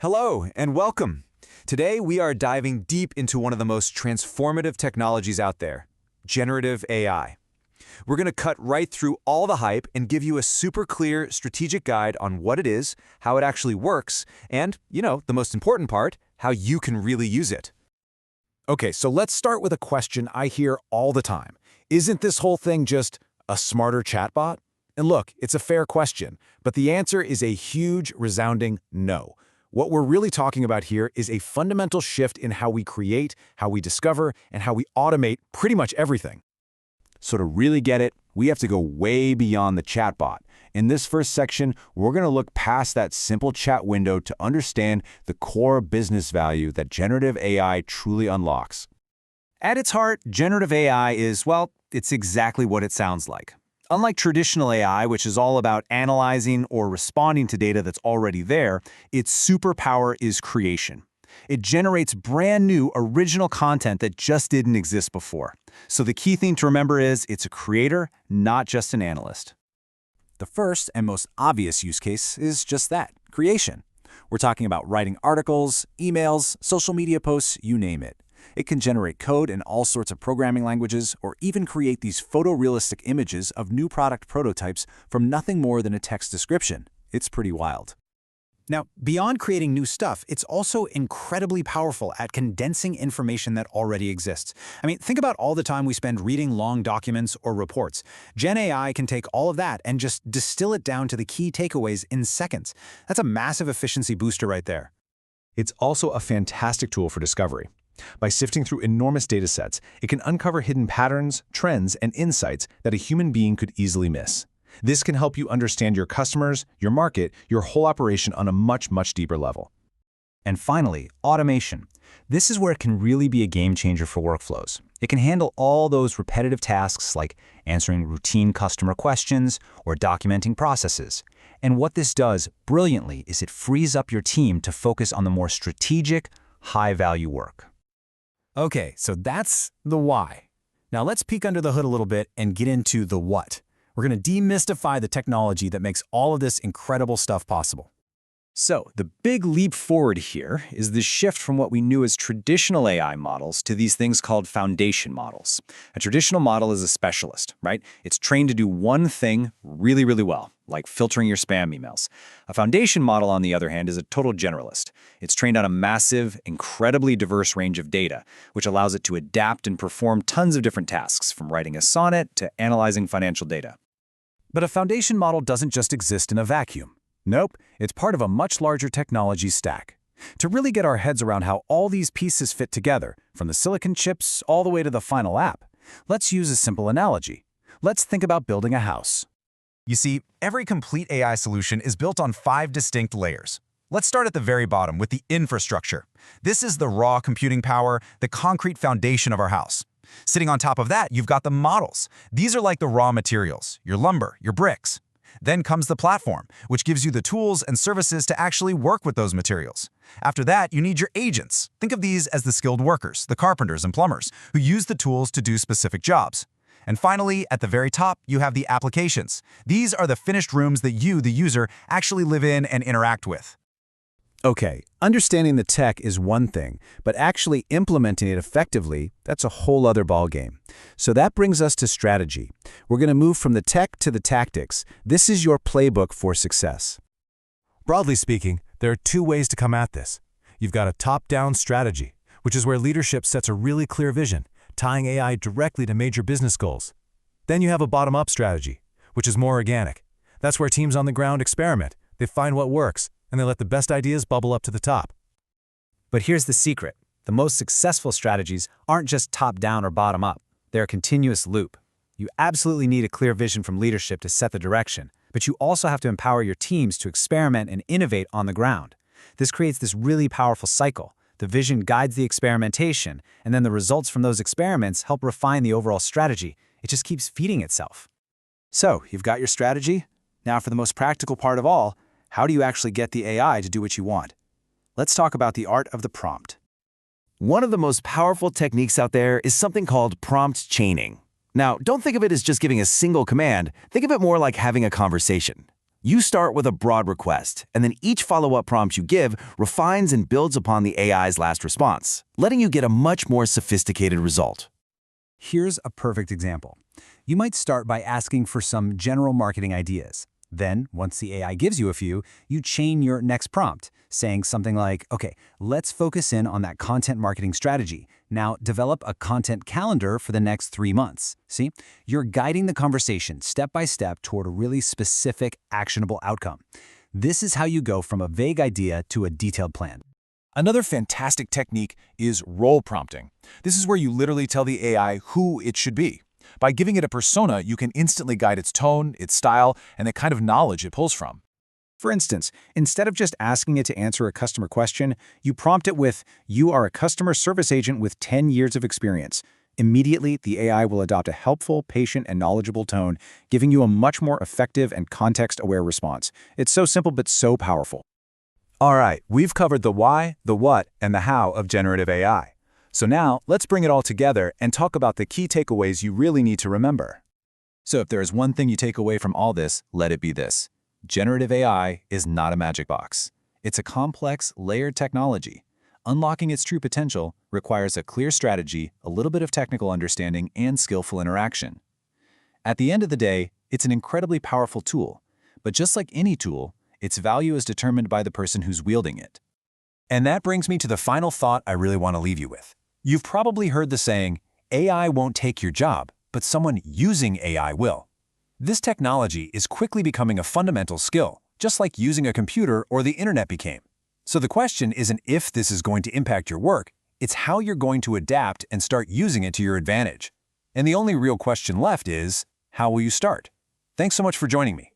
Hello and welcome. Today we are diving deep into one of the most transformative technologies out there, generative AI. We're going to cut right through all the hype and give you a super clear strategic guide on what it is, how it actually works, and, the most important part, how you can really use it. Okay, so let's start with a question I hear all the time. Isn't this whole thing just a smarter chatbot? And look, it's a fair question, but the answer is a huge, resounding no. What we're really talking about here is a fundamental shift in how we create, how we discover, and how we automate pretty much everything. So to really get it, we have to go way beyond the chatbot. In this first section, we're going to look past that simple chat window to understand the core business value that generative AI truly unlocks. At its heart, generative AI is, it's exactly what it sounds like. Unlike traditional AI, which is all about analyzing or responding to data that's already there, its superpower is creation. It generates brand new, original content that just didn't exist before. So the key thing to remember is it's a creator, not just an analyst. The first and most obvious use case is just that, creation. We're talking about writing articles, emails, social media posts, you name it. It can generate code in all sorts of programming languages or even create these photorealistic images of new product prototypes from nothing more than a text description. It's pretty wild. Now, beyond creating new stuff, it's also incredibly powerful at condensing information that already exists. Think about all the time we spend reading long documents or reports. Gen AI can take all of that and just distill it down to the key takeaways in seconds. That's a massive efficiency booster right there. It's also a fantastic tool for discovery. By sifting through enormous data sets, it can uncover hidden patterns, trends, and insights that a human being could easily miss. This can help you understand your customers, your market, your whole operation on a much, much deeper level. And finally, automation. This is where it can really be a game changer for workflows. It can handle all those repetitive tasks like answering routine customer questions or documenting processes. And what this does brilliantly is it frees up your team to focus on the more strategic, high-value work. Okay, so that's the why. Now let's peek under the hood a little bit and get into the what. We're going to demystify the technology that makes all of this incredible stuff possible. So, the big leap forward here is the shift from what we knew as traditional AI models to these things called foundation models. A traditional model is a specialist, right? It's trained to do one thing really, really well, like filtering your spam emails. A foundation model, on the other hand, is a total generalist. It's trained on a massive, incredibly diverse range of data, which allows it to adapt and perform tons of different tasks, from writing a sonnet to analyzing financial data. But a foundation model doesn't just exist in a vacuum. Nope, it's part of a much larger technology stack. To really get our heads around how all these pieces fit together, from the silicon chips all the way to the final app, let's use a simple analogy. Let's think about building a house. You see, every complete AI solution is built on 5 distinct layers. Let's start at the very bottom with the infrastructure. This is the raw computing power, the concrete foundation of our house. Sitting on top of that, you've got the models. These are like the raw materials, your lumber, your bricks. Then comes the platform, which gives you the tools and services to actually work with those materials. After that, you need your agents. Think of these as the skilled workers, the carpenters and plumbers, who use the tools to do specific jobs. And finally, at the very top, you have the applications. These are the finished rooms that you, the user, actually live in and interact with. Okay, understanding the tech is one thing, but actually implementing it effectively, that's a whole other ballgame. So that brings us to strategy. We're going to move from the tech to the tactics. This is your playbook for success. Broadly speaking, there are 2 ways to come at this. You've got a top-down strategy, which is where leadership sets a really clear vision, tying AI directly to major business goals. Then you have a bottom-up strategy, which is more organic. That's where teams on the ground experiment. They find what works, and they let the best ideas bubble up to the top. But here's the secret. The most successful strategies aren't just top-down or bottom-up. They're a continuous loop. You absolutely need a clear vision from leadership to set the direction, but you also have to empower your teams to experiment and innovate on the ground. This creates this really powerful cycle. The vision guides the experimentation, and then the results from those experiments help refine the overall strategy. It just keeps feeding itself. So, you've got your strategy. Now for the most practical part of all, how do you actually get the AI to do what you want? Let's talk about the art of the prompt. One of the most powerful techniques out there is something called prompt chaining. Now, don't think of it as just giving a single command. Think of it more like having a conversation. You start with a broad request, and then each follow-up prompt you give refines and builds upon the AI's last response, letting you get a much more sophisticated result. Here's a perfect example. You might start by asking for some general marketing ideas. Then, once the AI gives you a few, you chain your next prompt, saying something like, okay, let's focus in on that content marketing strategy. Now, develop a content calendar for the next 3 months. See? You're guiding the conversation step by step toward a really specific, actionable outcome. This is how you go from a vague idea to a detailed plan. Another fantastic technique is role prompting. This is where you literally tell the AI who it should be. By giving it a persona, you can instantly guide its tone, its style, and the kind of knowledge it pulls from. For instance, instead of just asking it to answer a customer question, you prompt it with, "You are a customer service agent with 10 years of experience." Immediately, the AI will adopt a helpful, patient, and knowledgeable tone, giving you a much more effective and context-aware response. It's so simple but so powerful. All right, we've covered the why, the what, and the how of generative AI. So now, let's bring it all together and talk about the key takeaways you really need to remember. So if there is one thing you take away from all this, let it be this. Generative AI is not a magic box. It's a complex, layered technology. Unlocking its true potential requires a clear strategy, a little bit of technical understanding, and skillful interaction. At the end of the day, it's an incredibly powerful tool. But just like any tool, its value is determined by the person who's wielding it. And that brings me to the final thought I really want to leave you with. You've probably heard the saying, AI won't take your job, but someone using AI will. This technology is quickly becoming a fundamental skill, just like using a computer or the internet became. So the question isn't if this is going to impact your work, it's how you're going to adapt and start using it to your advantage. And the only real question left is, how will you start? Thanks so much for joining me.